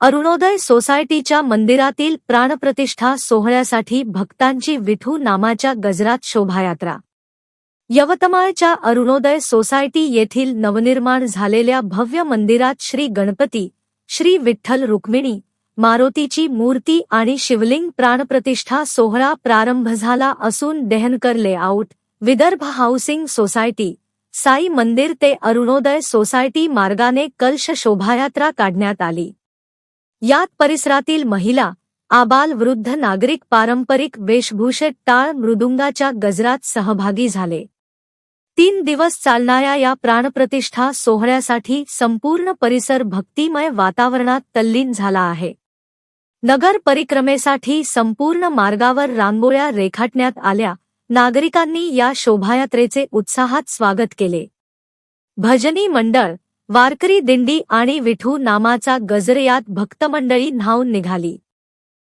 अरुणोदय सोसायटीच्या मंदिरातील प्राणप्रतिष्ठा सोहळ्यासाठी भक्तांची विठू नामाच्या गजरात शोभायात्रा। यवतमाळच्या अरुणोदय सोसायटी येथील नवनिर्माण झालेल्या भव्य मंदिरात श्री गणपती, श्री विठ्ठल रुक्मिणी, मारुतीची मूर्ती आणि शिवलिंग प्राणप्रतिष्ठा सोहळा प्रारंभ झाला असून Dehankar layout, Vidarbha housing society, Sai मंदिर ते अरुणोदय सोसायटी मार्गाने कलश शोभायात्रा काढण्यात आली। यात परिसरातील महिला, आबाल वृद्ध नागरिक पारंपरिक वेशभूषेत टाळ मृदुंगाच्या गजरात सहभागी झाले। 3 दिवस चालणाऱ्या या प्राणप्रतिष्ठा सोहळ्यासाठी संपूर्ण परिसर भक्तिमय वातावरणात तल्लीन झाला आहे। नगर परिक्रमेसाठी संपूर्ण मार्गावर रांगोळ्या रेखाटण्यात आल्या। नागरिकांनी या शोभायात्रेचे उत्साहात स्वागत केले। भजनी मंडळ, वारकरी दिंडी आणि विठू नामाचा गजर यात भक्तमंडळी न्हाऊन निघाली।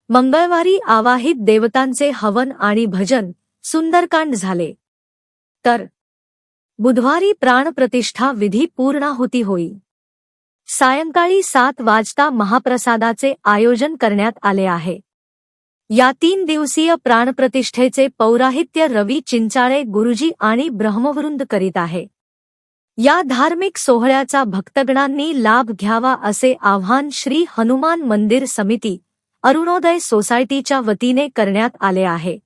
मंगळवारी आवाहित देवतांचे हवन आणि भजन, सुंदरकांड झाले, तर बुधवारी प्राणप्रतिष्ठा विधी पूर्णाहुती होई। सायंकाळी 7 वाजता महाप्रसादाचे आयोजन करण्यात आले आहे। या 3 दिवसीय प्राणप्रतिष्ठेचे पौराहित्य रवी चिंचाळे गुरुजी आणि ब्रह्मवृंद करीत आहे। या धार्मिक सोहळ्याचा भक्तगणांनी लाभ घ्यावा असे आवाहन श्री हनुमान मंदिर समिती, अरुणोदय सोसायटीच्या वतीने करण्यात आले आहे।